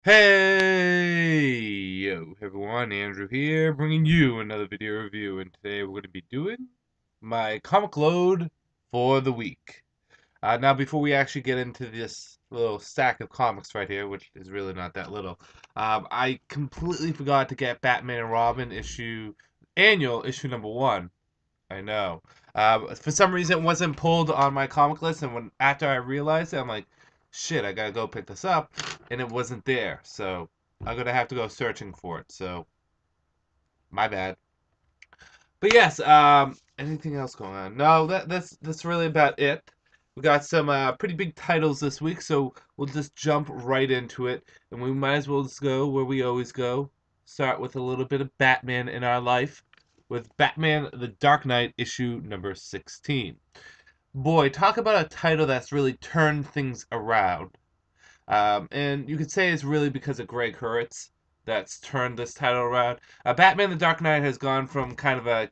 Hey, yo, everyone, Andrew here, bringing you another video review, and today we're going to be doing my comic load for the week. Now, before we actually get into this little stack of comics right here, which is really not that little, I completely forgot to get Batman and Robin annual issue number one. I know. For some reason, it wasn't pulled on my comic list, and after I realized it, I'm like, shit, I gotta go pick this up, and it wasn't there. So I'm gonna have to go searching for it. So my bad. But yes, anything else going on? No, that's really about it. We got some pretty big titles this week, so we'll just jump right into it, and we might as well just go where we always go. Start with a little bit of Batman in our life, with Batman: The Dark Knight issue number 16. Boy, talk about a title that's really turned things around. And you could say it's really because of Greg Hurwitz that's turned this title around. Batman: The Dark Knight has gone from kind of a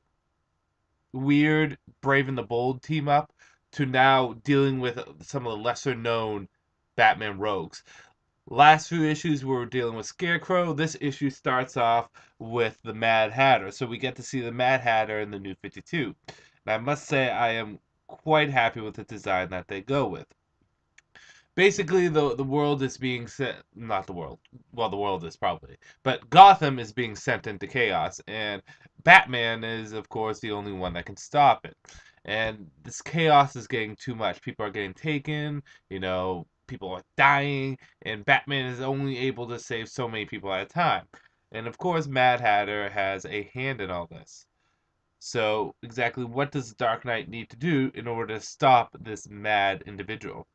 weird Brave and the Bold team up to now dealing with some of the lesser known Batman rogues. Last few issues we were dealing with Scarecrow. This issue starts off with the Mad Hatter, so we get to see the Mad Hatter in the New 52. And I must say I am quite happy with the design that they go with. Basically, the world is being sent, not the world, well, the world is probably, but Gotham is being sent into chaos, and Batman is, of course, the only one that can stop it. And this chaos is getting too much. People are getting taken, people are dying, and Batman is only able to save so many people at a time. And of course, Mad Hatter has a hand in all this. So, exactly what does the Dark Knight need to do in order to stop this mad individual?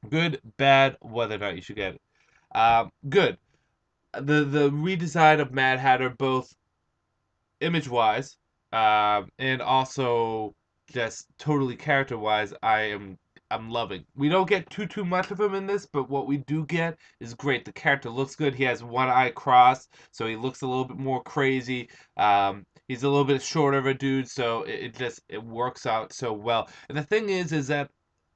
Good, bad, whether or not you should get it. Good. The redesign of Mad Hatter, both image wise, and also just totally character wise, I'm loving. We don't get too much of him in this, but what we do get is great. The character looks good. He has one eye crossed, so he looks a little bit more crazy. He's a little bit shorter of a dude, so it works out so well. And the thing is that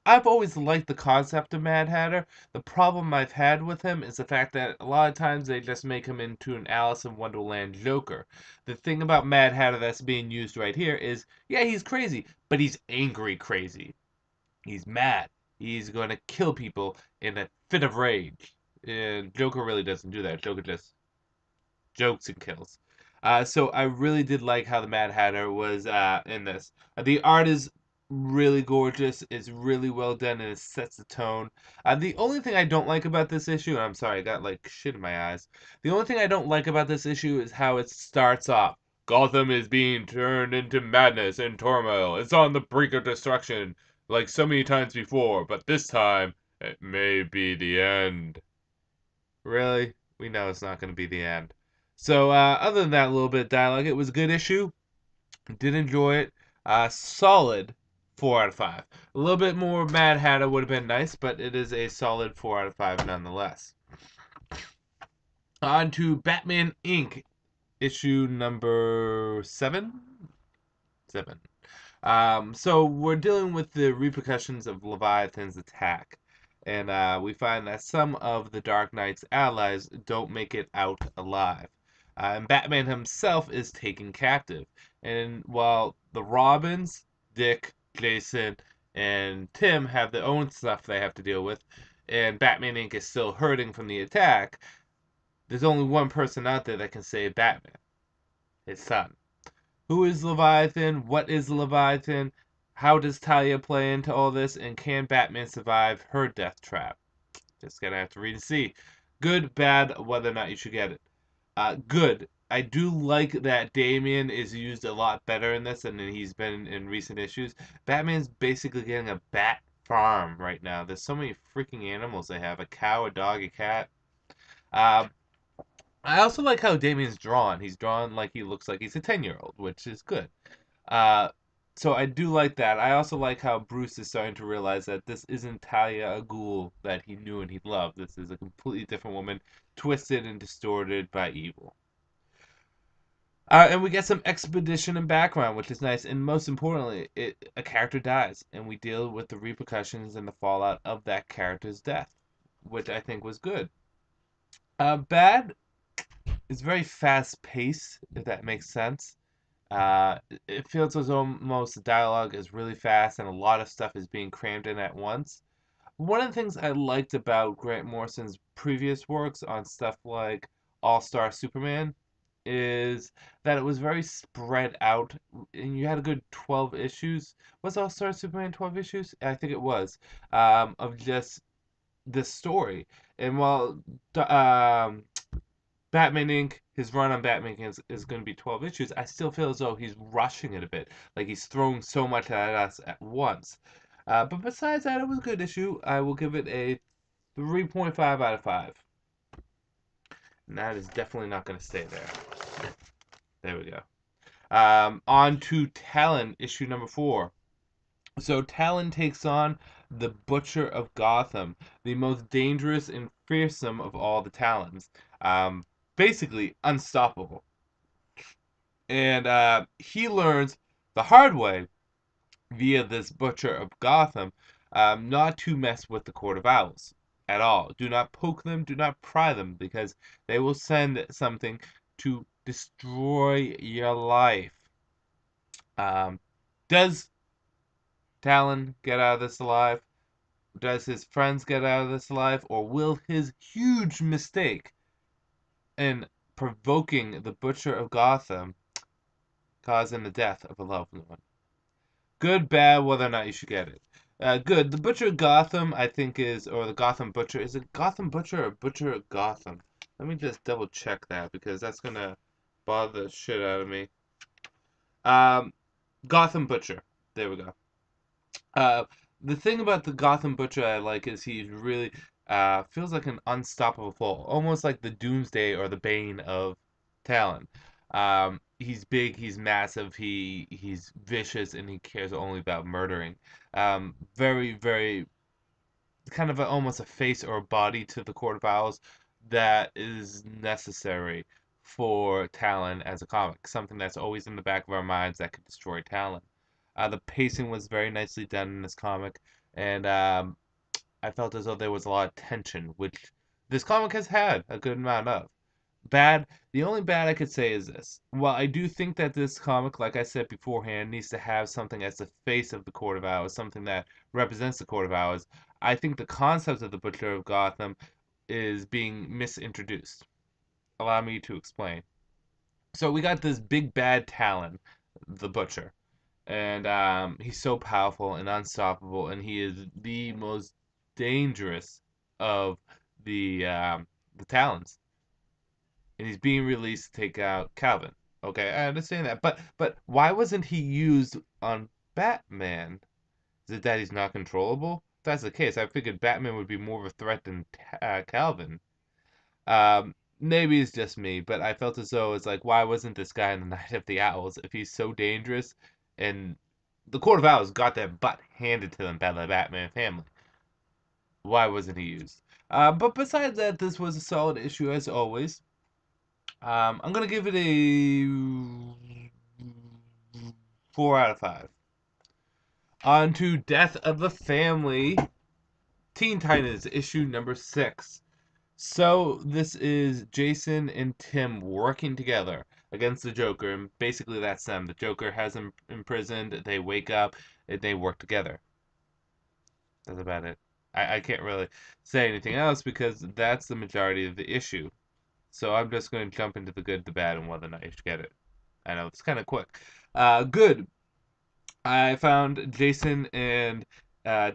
I've always liked the concept of Mad Hatter. The problem I've had with him is the fact that a lot of times they just make him into an Alice in Wonderland Joker. The thing about Mad Hatter that's being used right here is, yeah, he's crazy, but he's angry crazy. He's mad. He's going to kill people in a fit of rage. And Joker really doesn't do that. Joker just jokes and kills. So I really did like how the Mad Hatter was in this. The art is really gorgeous. It's really well done and it sets the tone. The only thing I don't like about this issue, and I'm sorry, I got like shit in my eyes. The only thing I don't like about this issue is how it starts off. Gotham is being turned into madness and turmoil. It's on the brink of destruction, like so many times before, but this time it may be the end. Really? We know it's not going to be the end. So, other than that little bit of dialogue, it was a good issue. Did enjoy it. Solid 4 out of 5. A little bit more Mad Hatter would have been nice, but it is a solid 4 out of 5 nonetheless. On to Batman Inc. issue number 7? 7. So we're dealing with the repercussions of Leviathan's attack. And we find that some of the Dark Knight's allies don't make it out alive. And Batman himself is taken captive. And while the Robins, Dick, Jason, and Tim have their own stuff they have to deal with, and Batman Inc. is still hurting from the attack, there's only one person out there that can save Batman: his son. Who is Leviathan? What is Leviathan? How does Talia play into all this? And can Batman survive her death trap? Just gonna have to read and see. Good, bad, whether or not you should get it. Good. I do like that Damian is used a lot better in this than he's been in recent issues. Batman's basically getting a bat farm right now. There's so many freaking animals they have: a cow, a dog, a cat. Uh, I also like how Damien's drawn. He's drawn like he looks like he's a 10-year-old, which is good. Uh, so I do like that. I also like how Bruce is starting to realize that this isn't Talia al Ghul that he knew and he loved. This is a completely different woman, twisted and distorted by evil. And we get some expedition and background, which is nice. And most importantly, a character dies, and we deal with the repercussions and the fallout of that character's death, which I think was good. Bad is very fast paced, if that makes sense. Uh, it feels as though most dialogue is really fast and a lot of stuff is being crammed in at once. One of the things I liked about Grant Morrison's previous works on stuff like All Star Superman is that it was very spread out, and you had a good 12 issues. Was All Star Superman 12 issues? I think it was, of just this story. And while Batman Inc., his run on Batman Inc. is going to be 12 issues, I still feel as though he's rushing it a bit. Like he's throwing so much at us at once. But besides that, it was a good issue. I will give it a 3.5 out of 5. And that is definitely not going to stay there. There we go. On to Talon, issue number 4. So Talon takes on the Butcher of Gotham, the most dangerous and fearsome of all the Talons. Basically unstoppable. And he learns the hard way via this Butcher of Gotham not to mess with the Court of Owls at all. Do not poke them, do not pry them, because they will send something to destroy your life. Does Talon get out of this alive? Does his friends get out of this alive? Or will his huge mistake in provoking the Butcher of Gotham causing the death of a loved one? Good, bad, whether or not you should get it. Good. The Butcher of Gotham, I think, or the Gotham Butcher. Is it Gotham Butcher or Butcher of Gotham? Let me just double check that because that's gonna bother the shit out of me. Um, Gotham Butcher. There we go. Uh, the thing about the Gotham Butcher I like is he's really feels like an unstoppable foe, almost like the Doomsday or the Bane of Talon. He's big, he's massive, he's vicious, and he cares only about murdering. Very, very kind of almost a face or a body to the Court of Owls that is necessary for Talon as a comic. Something that's always in the back of our minds that could destroy Talon. The pacing was very nicely done in this comic, and I felt as though there was a lot of tension, which this comic has had a good amount of. Bad, the only bad I could say is this. While I do think that this comic, like I said beforehand, needs to have something as the face of the Court of Owls, something that represents the Court of Owls, I think the concept of the Butcher of Gotham is being misintroduced. Allow me to explain. So we got this big bad Talon, the Butcher, and he's so powerful and unstoppable, and he is the most dangerous of the Talons, and he's being released to take out Calvin. Okay, I understand that, but why wasn't he used on Batman? Is it that he's not controllable? If that's the case, I figured Batman would be more of a threat than Calvin. Maybe it's just me, but I felt as though it's like, why wasn't this guy in the Night of the Owls if he's so dangerous? And the Court of Owls got their butt handed to them by the Batman family. Why wasn't he used? But besides that, this was a solid issue as always. I'm gonna give it a 4 out of 5. On to Death of the Family, Teen Titans issue number 6. So this is Jason and Tim working together against the Joker, and basically that's them. The Joker has them imprisoned. They wake up and they work together. That's about it. I can't really say anything else because that's the majority of the issue. So I'm just going to jump into the good, the bad, and whether or not you should get it. I know it's kind of quick. Good. I found Jason and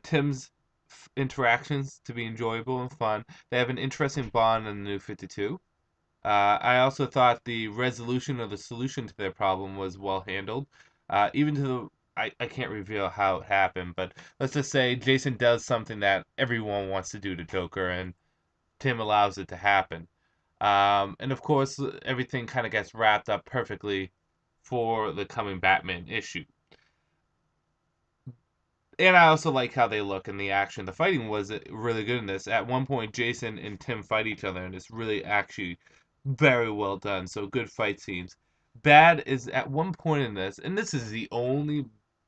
Tim's interactions to be enjoyable and fun. They have an interesting bond in the New 52. I also thought the resolution or the solution to their problem was well handled. Even to the I can't reveal how it happened, but let's just say Jason does something that everyone wants to do to Joker, and Tim allows it to happen. And of course, everything kind of gets wrapped up perfectly for the coming Batman issue. And I also like how they look in the action. The fighting was really good in this. At one point, Jason and Tim fight each other, and it's really actually very well done. So good fight scenes. Bad is at one point in this, and this is the only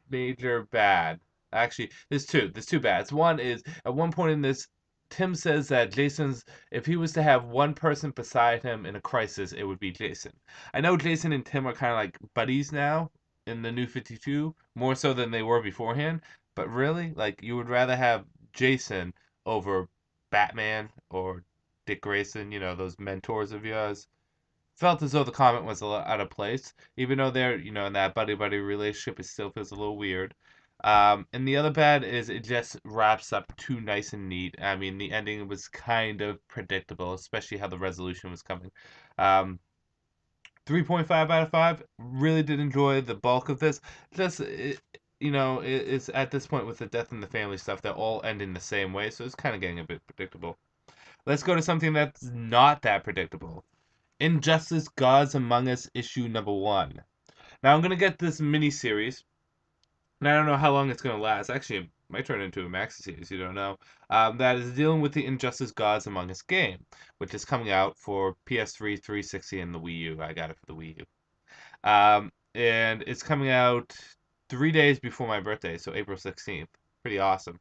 major bad. Actually, there's two. There's two bads. One is at one point in this, Tim says that if he was to have one person beside him in a crisis, it would be Jason. I know Jason and Tim are kind of like buddies now in the New 52, more so than they were beforehand. But really, like, you would rather have Jason over Batman or Dick Grayson, those mentors of yours. Felt as though the comment was a little out of place, even though they're, in that buddy buddy relationship, it still feels a little weird. And the other bad is it just wraps up too nice and neat. I mean, the ending was kind of predictable, especially how the resolution was coming. Um, 3.5 out of 5. Really did enjoy the bulk of this. Just, it's at this point with the death in the family stuff, they're all ending the same way, so it's kind of getting a bit predictable. Let's go to something that's not that predictable. Injustice Gods Among Us issue number 1. Now I'm gonna get this mini series, and I don't know how long it's gonna last. Actually, it might turn into a maxi series. You don't know. That is dealing with the Injustice Gods Among Us game, which is coming out for PS3, 360, and the Wii U. I got it for the Wii U. And it's coming out 3 days before my birthday, so April 16th. Pretty awesome.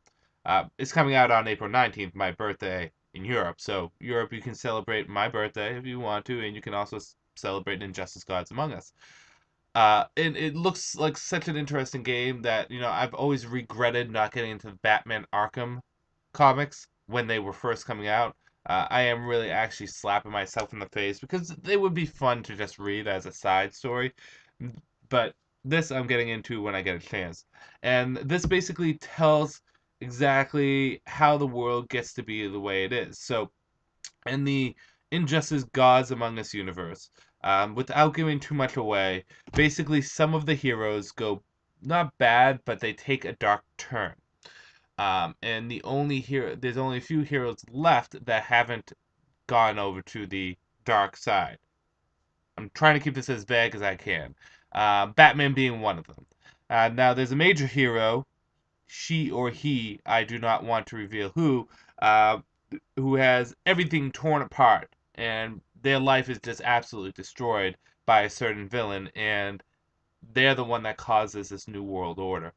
It's coming out on April 19th, my birthday in Europe. So Europe, you can celebrate my birthday if you want to, and you can also celebrate Injustice Gods Among Us. And it looks like such an interesting game that, I've always regretted not getting into the Batman Arkham comics when they were first coming out. I am really actually slapping myself in the face because they would be fun to just read as a side story. But this I'm getting into when I get a chance. And this basically tells exactly how the world gets to be the way it is. So, in the Injustice Gods Among Us universe, without giving too much away, basically some of the heroes go not bad, but they take a dark turn. And there's only a few heroes left that haven't gone over to the dark side. I'm trying to keep this as vague as I can. Batman being one of them. Now, there's a major hero, she or he, I do not want to reveal uh, who has everything torn apart, and their life is just absolutely destroyed by a certain villain, and they're the one that causes this new world order.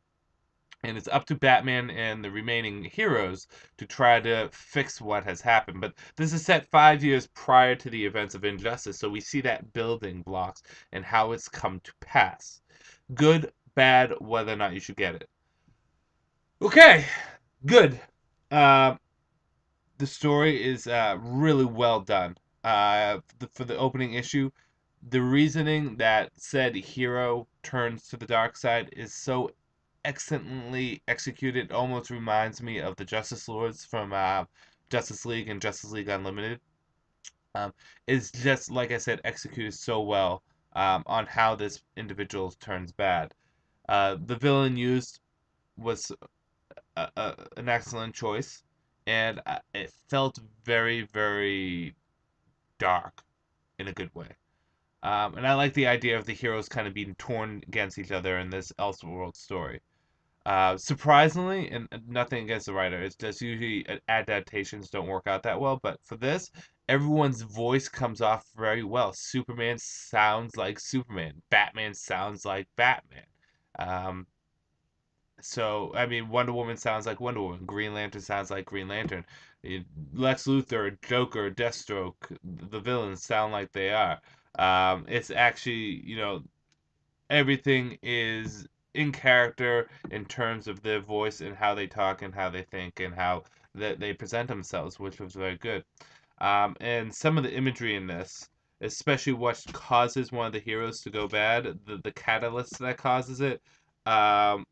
And it's up to Batman and the remaining heroes to try to fix what has happened. But this is set 5 years prior to the events of Injustice, so we see that building blocks and how it's come to pass. Good, bad, whether or not you should get it. Okay, good. Uh, the story is really well done. For the opening issue, the reasoning that said hero turns to the dark side is so excellently executed. It almost reminds me of the Justice Lords from Justice League and Justice League Unlimited. Is just, like I said, executed so well on how this individual turns bad. The villain used was an excellent choice, and it felt very, very dark in a good way. And I like the idea of the heroes kind of being torn against each other in this Elseworld story. Surprisingly, and nothing against the writer, it's just usually adaptations don't work out that well. But for this, everyone's voice comes off very well. Superman sounds like Superman. Batman sounds like Batman. Um, so, I mean, Wonder Woman sounds like Wonder Woman. Green Lantern sounds like Green Lantern. Lex Luthor, Joker, Deathstroke, the villains sound like they are. It's actually, everything is in character in terms of their voice and how they talk and how they think and how they present themselves, which was very good. And some of the imagery in this, especially what causes one of the heroes to go bad, the catalyst that causes it, um,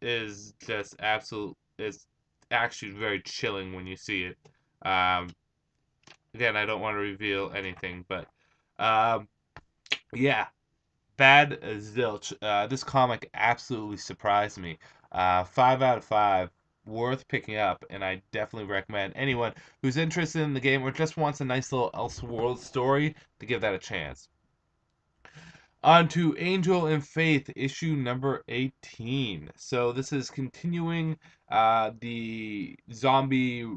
is just absolute. It's actually very chilling when you see it. Um, Again, I don't want to reveal anything, but um, yeah, bad zilch. This comic absolutely surprised me. 5 out of 5, worth picking up, and I definitely recommend anyone who's interested in the game or just wants a nice little Elseworld story to give that a chance. On to Angel and Faith, issue number 18. So this is continuing the zombie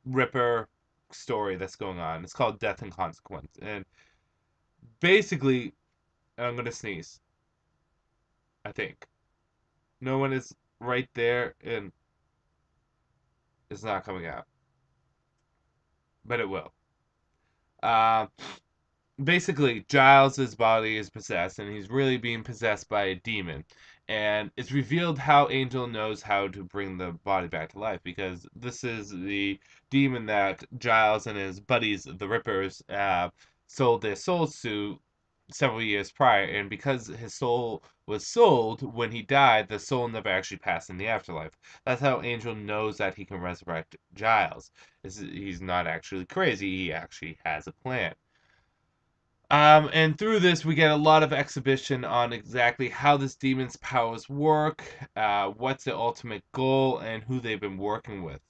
Ripper story that's going on. It's called Death and Consequence. And basically, I'm going to sneeze, I think. No one is right there. And It's not coming out, but it will. Uh, Basically, Giles's body is possessed, and he's really being possessed by a demon. And it's revealed how Angel knows how to bring the body back to life, because this is the demon that Giles and his buddies, the Rippers, sold their souls to several years prior. And because his soul was sold when he died, the soul never actually passed in the afterlife. That's how Angel knows that he can resurrect Giles. He's not actually crazy; he actually has a plan. And through this, we get a lot of exhibition on exactly how this demon's powers work, what's the ultimate goal, and who they've been working with.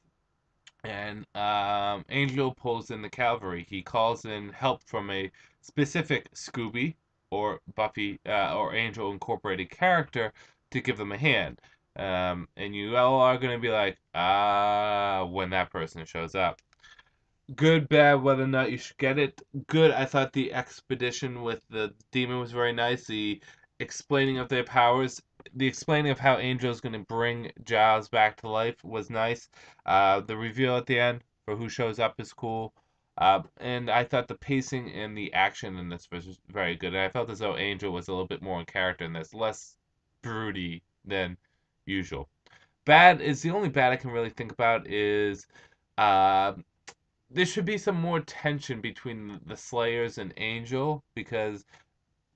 And Angel pulls in the cavalry. He calls in help from a specific Scooby or Buffy or Angel Incorporated character to give them a hand. And you all are going to be like, when that person shows up. Good, bad, whether or not you should get it. Good, I thought the expedition with the demon was very nice. The explaining of their powers, the explaining of how Angel is going to bring Giles back to life was nice. The reveal at the end for who shows up is cool. And I thought the pacing and the action in this was very good. And I felt as though Angel was a little bit more in character in this, less broody than usual. Bad is the only bad I can really think about is uh, there should be some more tension between the Slayers and Angel because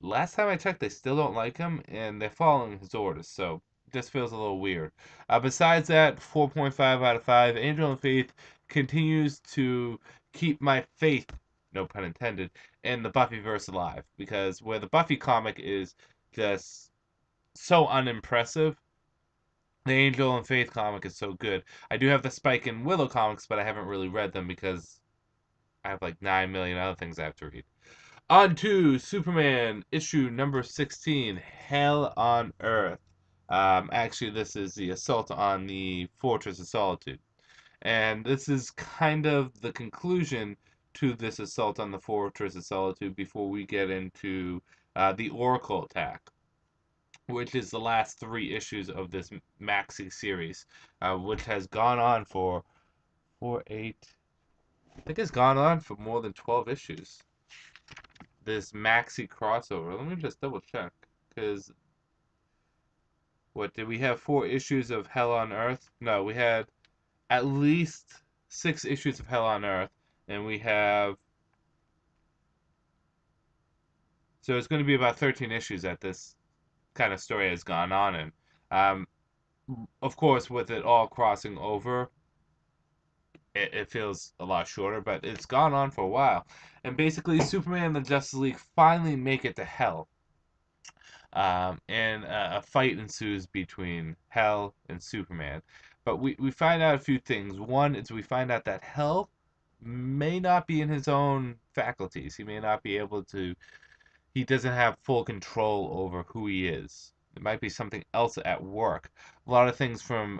last time I checked, they still don't like him and they're following his orders. So this feels a little weird. Besides that, 4.5 out of 5. Angel and Faith continues to keep my faith, no pun intended, in the Buffyverse alive because where the Buffy comic is just so unimpressive, the Angel and Faith comic is so good. I do have the Spike and Willow comics, but I haven't really read them because I have like 9 million other things I have to read. On to Superman issue number 16, Hell on Earth. Actually, this is the assault on the Fortress of Solitude. And this is kind of the conclusion to this assault on the Fortress of Solitude before we get into the Oracle attack, which is the last 3 issues of this maxi series, which has gone on for 8. I think it's gone on for more than 12 issues. This maxi crossover. Let me just double check. Because, what, did we have 4 issues of Hell on Earth? No, we had at least 6 issues of Hell on Earth. And we have. So it's going to be about 13 issues that this kind of story has gone on in. Um, of course, with it all crossing over, it feels a lot shorter, but it's gone on for a while. And basically, Superman and the Justice League finally make it to Hell. And a fight ensues between Hell and Superman. But we find out a few things. One is we find out that Hell may not be in his own faculties. He may not be able to, he doesn't have full control over who he is. There might be something else at work. A lot of things from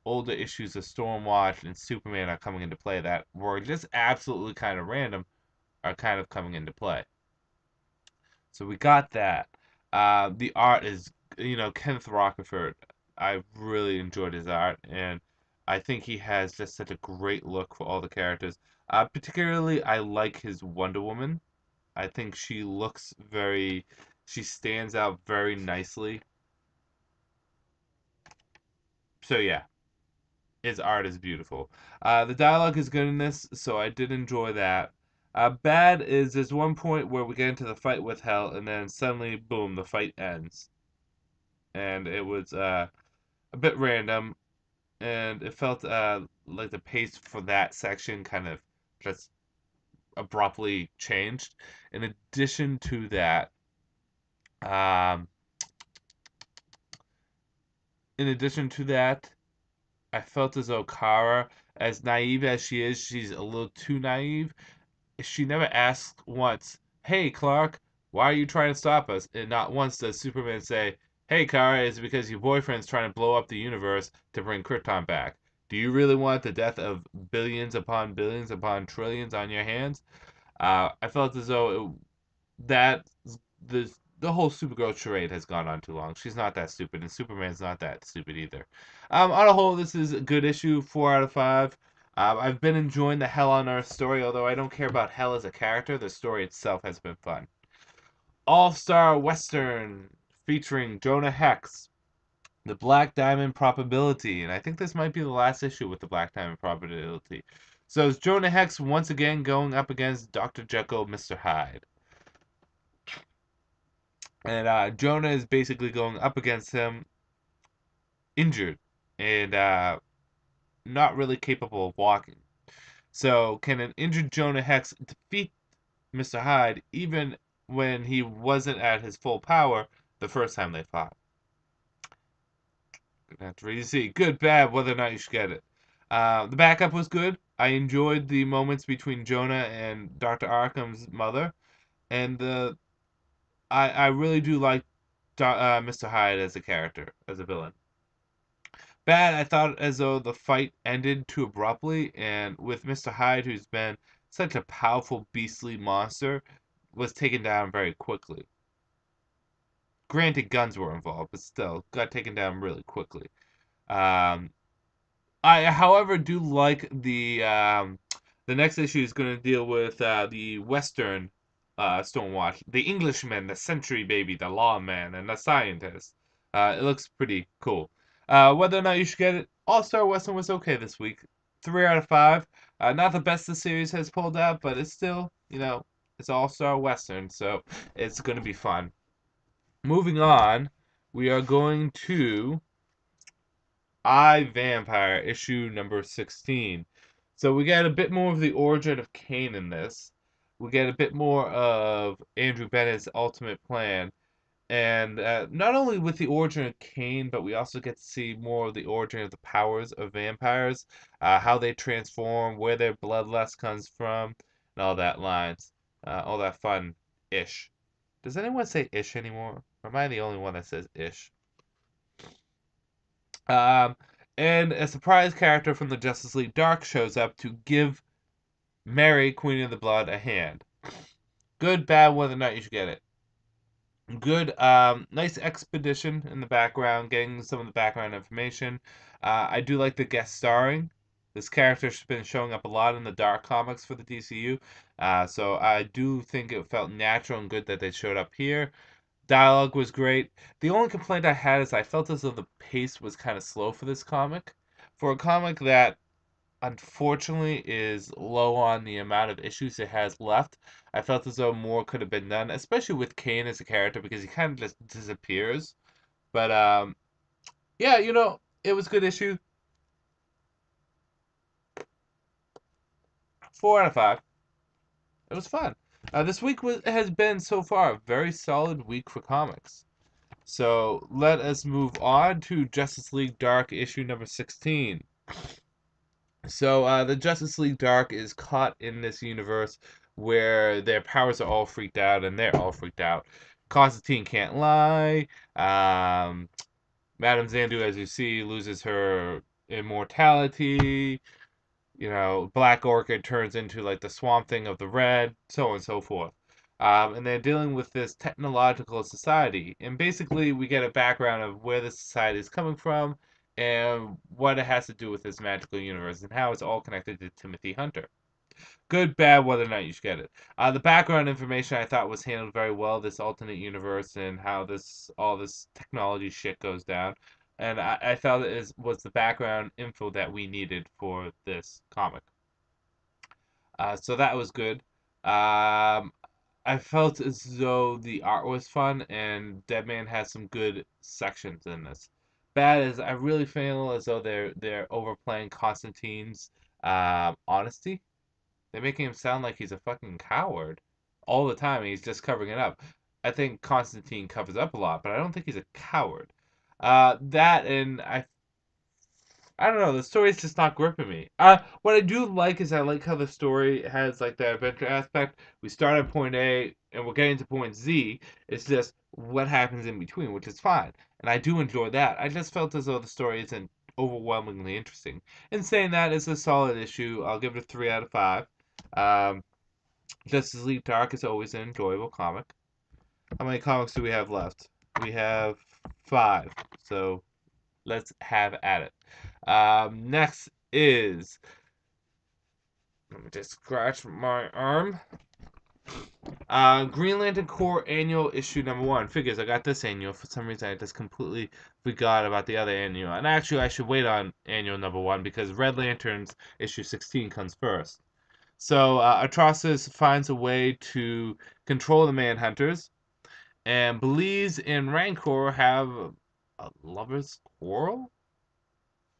older issues of Stormwatch and Superman are coming into play that were just absolutely kind of random, are kind of coming into play. So we got that. The art is, Kenneth Rocafort. I really enjoyed his art, and I think he has just such a great look for all the characters. Particularly, I like his Wonder Woman. I think she stands out very nicely. So yeah, his art is beautiful. The dialogue is good in this, so I did enjoy that. Bad is there's one point where we get into the fight with Hell, and then suddenly, boom, the fight ends. And it was a bit random, and it felt like the pace for that section kind of just abruptly changed. In addition to that, um, in addition to that, I felt as though Kara, as naive as she is, she's a little too naive. She never asks once, "Hey, Clark, why are you trying to stop us?" And not once does Superman say, "Hey, Kara, it's because your boyfriend's trying to blow up the universe to bring Krypton back. Do you really want the death of billions upon trillions on your hands?" I felt as though that the the whole Supergirl charade has gone on too long. She's not that stupid, and Superman's not that stupid either. On a whole, this is a good issue, 4 out of 5. I've been enjoying the Hell on Earth story, although I don't care about Hell as a character. The story itself has been fun. All-Star Western featuring Jonah Hex, the Black Diamond Probability, and I think this might be the last issue with the Black Diamond Probability. So it's Jonah Hex once again going up against Dr. Jekyll, Mr. Hyde. And Jonah is basically going up against him injured and not really capable of walking. So can an injured Jonah Hex defeat Mr. Hyde even when he wasn't at his full power the first time they fought? Gonna have to really see. Good, bad, whether or not you should get it. The backup was good. I enjoyed the moments between Jonah and Dr. Arkham's mother, and I really do like Mr. Hyde as a character, as a villain. Bad, I thought as though the fight ended too abruptly, and with Mr. Hyde, who's been such a powerful, beastly monster, was taken down very quickly. Granted, guns were involved, but still, got taken down really quickly. Um, I, however, do like the next issue is going to deal with the Western Stonewatch, the Englishman, the Century Baby, the Lawman, and the Scientist. It looks pretty cool. Whether or not you should get it, All-Star Western was okay this week. 3 out of 5. Not the best the series has pulled out, but it's still, it's All-Star Western, so it's going to be fun. Moving on, we are going to I, Vampire, issue number 16. So we get a bit more of the origin of Kane in this. We get a bit more of Andrew Bennett's ultimate plan. And not only with the origin of Kane, but we also get to see more of the origin of the powers of vampires, how they transform, where their bloodlust comes from, and all that lines. All that fun-ish. Does anyone say ish anymore? Or am I the only one that says ish? Um, and a surprise character from the Justice League Dark shows up to give Mary, Queen of the Blood, a hand. Good, bad, whether or not you should get it. Good, nice expedition in the background, getting some of the background information. I do like the guest starring. This character's been showing up a lot in the Dark comics for the DCU, so I do think it felt natural and good that they showed up here. Dialogue was great. The only complaint I had is I felt as though the pace was kind of slow for this comic. For a comic that unfortunately is low on the amount of issues it has left, I felt as though more could have been done, especially with Kane as a character because he kind of just disappears. But yeah, it was a good issue. 4 out of 5. It was fun. This week has been so far a very solid week for comics. So let us move on to Justice League Dark issue number 16. So the Justice League Dark is caught in this universe where their powers are all freaked out and they're all freaked out. Constantine can't lie. Madame Xandu, as you see, loses her immortality. Black Orchid turns into like the Swamp Thing of the Red, so on and so forth. And they're dealing with this technological society. And basically, we get a background of where the society is coming from and what it has to do with this magical universe and how it's all connected to Timothy Hunter. Good, bad, whether or not you should get it. The background information I thought was handled very well, this alternate universe and how all this technology shit goes down. And I felt it was the background info that we needed for this comic. So that was good. I felt as though the art was fun and Deadman has some good sections in this. Bad is I really feel as though they're overplaying Constantine's honesty. They're making him sound like he's a fucking coward all the time. He's just covering it up. I think Constantine covers up a lot, but I don't think he's a coward. That and I don't know. The story's just not gripping me. What I do like is I like how the story has like the adventure aspect. We start at point A and we're getting to point Z. It's just what happens in between, which is fine, and I do enjoy that. I just felt as though the story isn't overwhelmingly interesting. In saying that, it's a solid issue. I'll give it a 3 out of 5. Justice League Dark is always an enjoyable comic. How many comics do we have left? We have 5. So let's have at it. Next is, let me just scratch my arm. Green Lantern Corps Annual Issue #1. Figures, I got this annual. For some reason, I just completely forgot about the other annual. And actually, I should wait on annual #1 because Red Lantern's issue 16 comes first. So, Atrocitus finds a way to control the Manhunters, and Belize and Rancor have a lover's quarrel?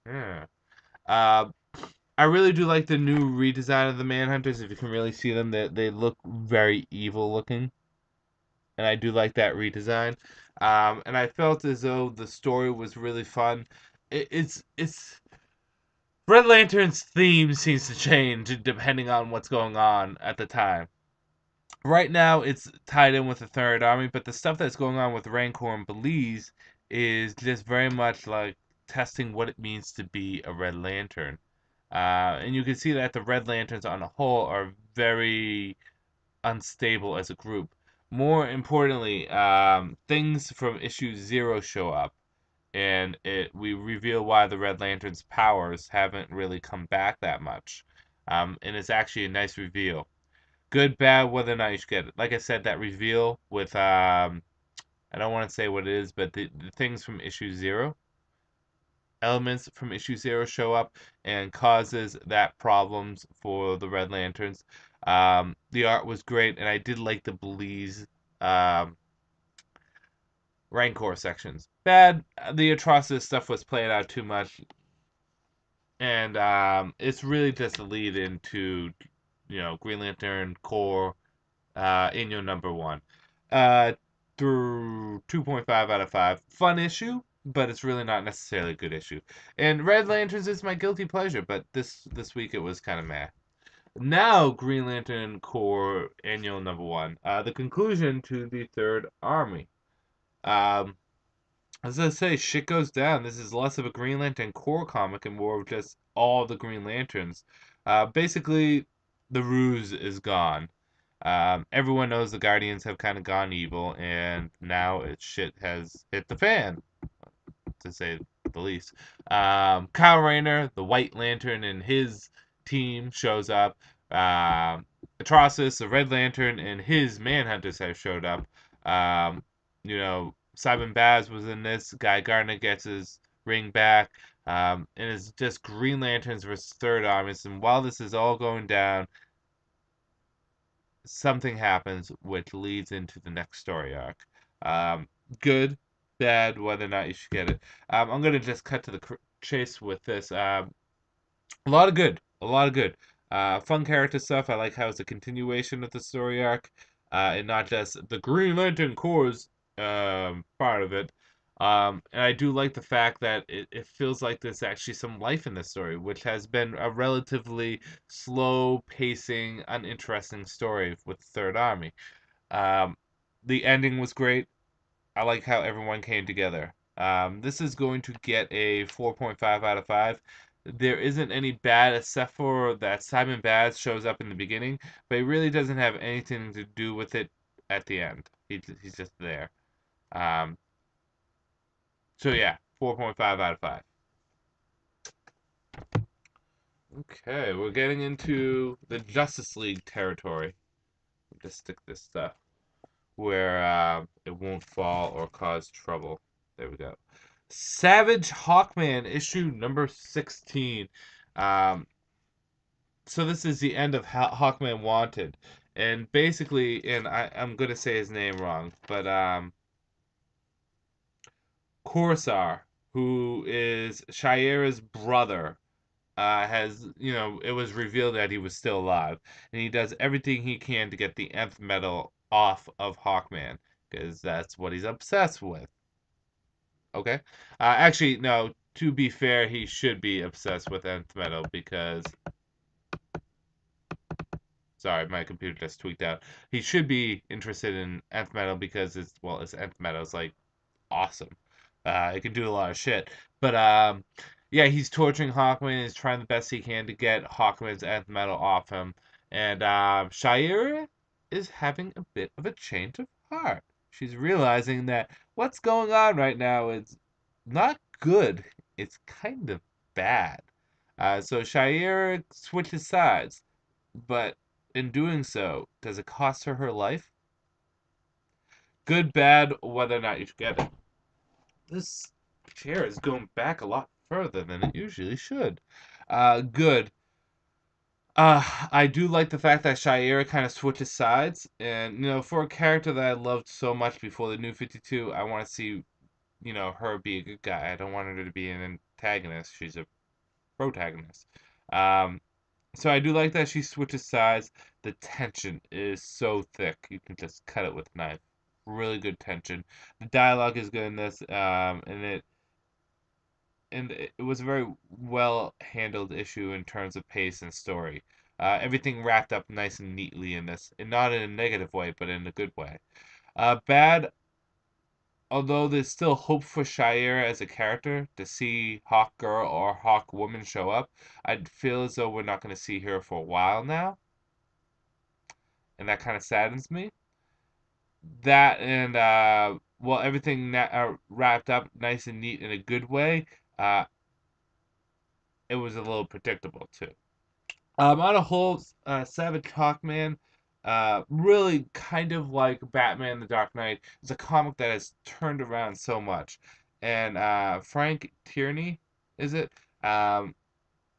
Yeah. Uh, I really do like the new redesign of the Manhunters. If you can really see them, they look very evil looking, and I do like that redesign. And I felt as though the story was really fun. It's Red Lantern's theme seems to change depending on what's going on at the time. Right now, it's tied in with the Third Army, but the stuff that's going on with Rancor and Belize is just very much like testing what it means to be a Red Lantern. And you can see that the Red Lanterns on a whole are very unstable as a group. More importantly, things from issue 0 show up, and we reveal why the Red Lantern's powers haven't really come back that much. And it's actually a nice reveal. Good, bad, whether or not you should get it. Like I said, that reveal with I don't want to say what it is, but the things from issue 0, elements from issue 0 show up and causes that problems for the Red Lanterns. The art was great, and I did like the Belize um, Rancor sections. Bad, the Atrocitus stuff was played out too much, and it's really just a lead into, Green Lantern Corps in your #1. Uh, through 2.5 out of 5. Fun issue, but it's really not necessarily a good issue. And Red Lanterns is my guilty pleasure, but this week it was kind of meh. Now, Green Lantern Corps Annual #1. The conclusion to the Third Army. Um, as I say, shit goes down. This is less of a Green Lantern Corps comic and more of just all the Green Lanterns. Basically, the ruse is gone. Everyone knows the Guardians have kind of gone evil, and now shit has hit the fan, to say the least. Kyle Rayner, the White Lantern, and his team shows up. Atrocitus, the Red Lantern, and his Manhunters have showed up. Simon Baz was in this. Guy Gardner gets his ring back. And it's just Green Lanterns versus Third Armies. And while this is all going down, something happens which leads into the next story arc. Good, bad, whether or not you should get it. I'm gonna just cut to the chase with this. A lot of good, a lot of good. Fun character stuff. I like how it's a continuation of the story arc, and not just the Green Lantern Corps part of it. And I do like the fact that it feels like there's actually some life in the story, which has been a relatively slow pacing, uninteresting story with the Third Army. Um, the ending was great. I like how everyone came together. This is going to get a 4.5 out of 5. There isn't any bad except for that Simon Baz shows up in the beginning, but he really doesn't have anything to do with it at the end. He's just there. Um, so yeah, 4.5 out of 5. Okay, we're getting into the Justice League territory. Just stick this stuff where it won't fall or cause trouble. There we go. Savage Hawkman issue #16. Um, so this is the end of Hawkman Wanted, and basically, and I'm gonna say his name wrong, but Corsair, who is Shayera's brother, has, it was revealed that he was still alive, and he does everything he can to get the nth metal off of Hawkman because that's what he's obsessed with. Okay. Actually, no. To be fair, he should be obsessed with nth metal because. Sorry, my computer just tweaked out. He should be interested in nth metal because it's nth metal. It's like awesome. It can do a lot of shit. But yeah, he's torturing Hawkman. He's trying the best he can to get Hawkman's nth metal off him. And Shayera is having a bit of a change of heart. she's realizing that what's going on right now is not good. It's kind of bad. So Shaira switches sides, but in doing so, does it cost her her life? Good, bad, whether or not you should get it. This chair is going back a lot further than it usually should. Good. I do like the fact that Shaira kind of switches sides, and for a character that I loved so much before the New 52, I want to see her be a good guy. I don't want her to be an antagonist. She's a protagonist. Um, so I do like that she switches sides. The tension is so thick, you can just cut it with a knife. Really good tension. The dialogue is good in this, and it was a very well handled issue in terms of pace and story. Everything wrapped up nice and neatly in this, and not in a negative way, but in a good way. Bad, although there's still hope for Shire as a character to see Hawk Girl or Hawk Woman show up, I feel as though we're not going to see her for a while now, and that kind of saddens me. That and well, everything that wrapped up nice and neat in a good way. It was a little predictable too. On a whole, Savage Hawkman, really kind of like Batman: The Dark Knight, is a comic that has turned around so much, and Frank Tierney, is it? Um,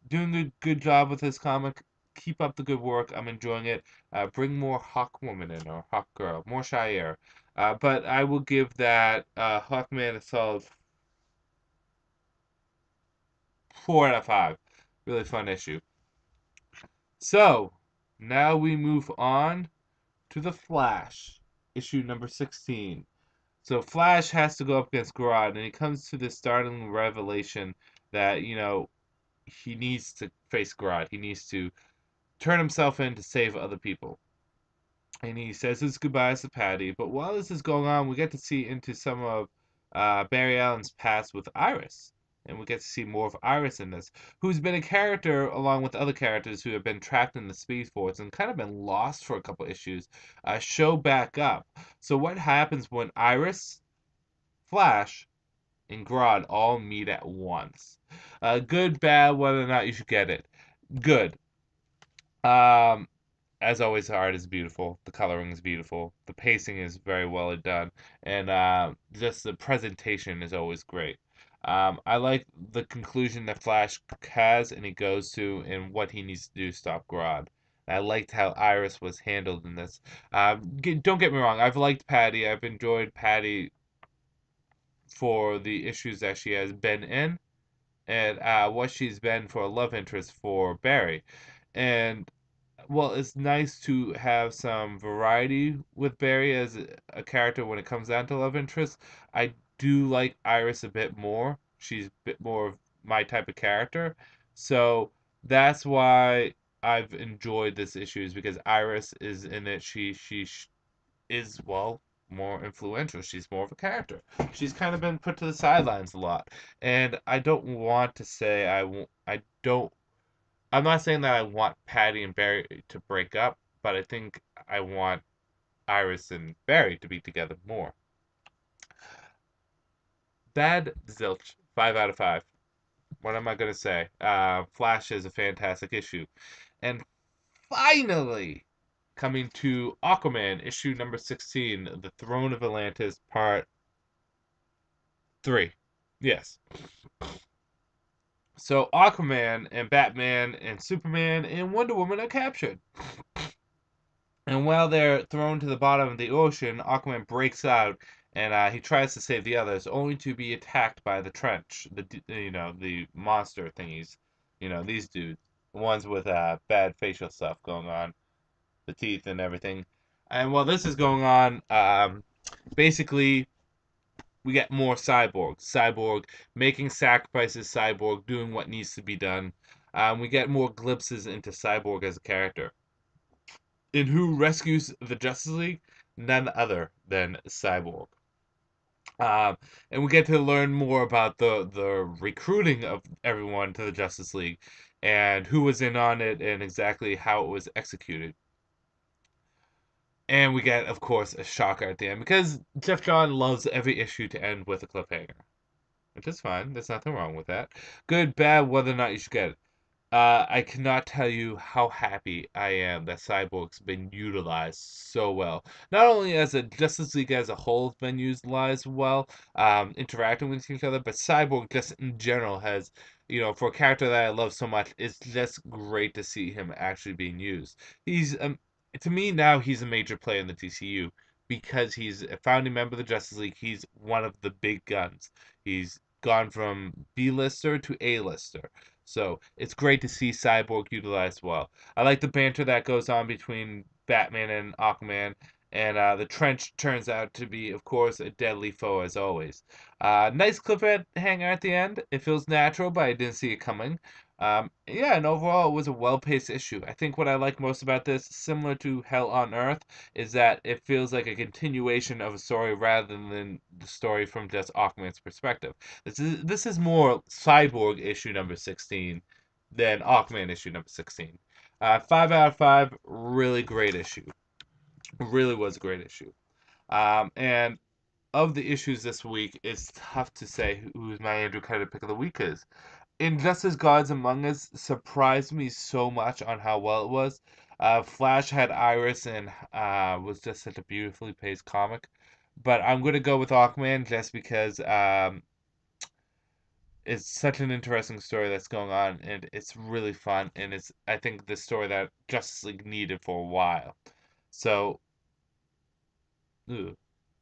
Doing a good job with his comic. Keep up the good work. I'm enjoying it. Bring more Hawk Woman in or Hawk Girl, more Shire. But I will give that Hawkman a solid 4 out of 5. Really fun issue. So now we move on to the Flash, issue number 16. So Flash has to go up against Grodd, and he comes to this startling revelation that he needs to face Grodd. He needs to turn himself in to save other people. And he says his goodbyes to Patty. But while this is going on, we get to see into some of Barry Allen's past with Iris. And we get to see more of Iris in this, who's been a character along with other characters who have been trapped in the Speed Force and kind of been lost for a couple issues, show back up. So what happens when Iris, Flash, and Grodd all meet at once? Good, bad, whether or not you should get it. Good. Um, as always, the art is beautiful. The coloring is beautiful. The pacing is very well done, and just the presentation is always great. I like the conclusion that Flash has and he goes to, and what he needs to do to stop Grodd. I liked how Iris was handled in this. Don't get me wrong. I've liked Patty. I've enjoyed Patty for the issues that she has been in, and what she's been for a love interest for Barry. And well, it's nice to have some variety with Barry as a character when it comes down to love interest. I do like Iris a bit more. She's a bit more of my type of character. So that's why I've enjoyed this issue, is because Iris is in it. She is, well, more influential. She's more of a character. She's kind of been put to the sidelines a lot. And I don't want to say I don't I'm not saying that I want Patty and Barry to break up, but I think I want Iris and Barry to be together more. Bad, zilch. 5 out of 5. What am I gonna say? Flash is a fantastic issue, and finally coming to Aquaman issue number 16, The Throne of Atlantis, part 3. Yes. So Aquaman and Batman and Superman and Wonder Woman are captured. And while they're thrown to the bottom of the ocean, Aquaman breaks out and he tries to save the others, only to be attacked by the trench, the monster thingies, these dudes, the ones with bad facial stuff going on, the teeth and everything. And while this is going on, basically we get more Cyborg making sacrifices, Cyborg doing what needs to be done. We get more glimpses into Cyborg as a character. And who rescues the Justice League? None other than Cyborg. And we get to learn more about the recruiting of everyone to the Justice League and who was in on it and exactly how it was executed. And we get, of course, a shocker at the end because Jeff John loves every issue to end with a cliffhanger, which is fine. There's nothing wrong with that. Good, bad, whether or not you should get it. I cannot tell you how happy I am that Cyborg's been utilized so well. Not only as a Justice League as a whole has been utilized well, interacting with each other, but Cyborg just in general has, for a character that I love so much, it's just great to see him actually being used. He's, to me now, he's a major player in the TCU because he's a founding member of the Justice League. He's one of the big guns. He's gone from B-lister to A-lister. So it's great to see Cyborg utilized well. I like the banter that goes on between Batman and Aquaman, and the trench turns out to be, of course, a deadly foe as always. Nice cliffhanger at the end. It feels natural, but I didn't see it coming. Yeah, and overall, it was a well-paced issue. I think what I like most about this, similar to Hell on Earth, is that it feels like a continuation of a story rather than the story from just Aquaman's perspective. This is more Cyborg issue number 16 than Aquaman issue number 16. 5 out of 5, really great issue. Really was a great issue. And of the issues this week, it's tough to say who's my Andrewcutter pick of the week is. Injustice Gods Among Us surprised me so much on how well it was. Flash had Iris and was just such a beautifully paced comic. But I'm going to go with Aquaman just because it's such an interesting story that's going on and it's really fun. And it's, I think, the story that Justice League needed for a while. So, ooh,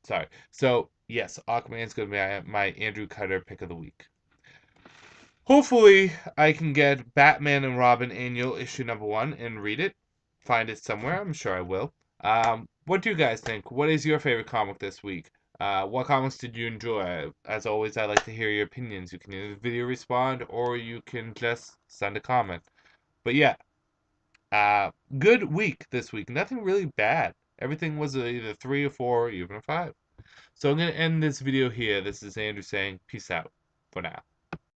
sorry. So, yes, Aquaman's going to be my Andrewcutter pick of the week. Hopefully, I can get Batman and Robin Annual issue number 1 and read it. Find it somewhere. I'm sure I will. What do you guys think? What is your favorite comic this week? What comics did you enjoy? As always, I like to hear your opinions. You can either video respond or you can just send a comment. But yeah, good week this week. Nothing really bad. Everything was either 3 or 4 or even a 5. So I'm going to end this video here. This is Andrew saying peace out for now.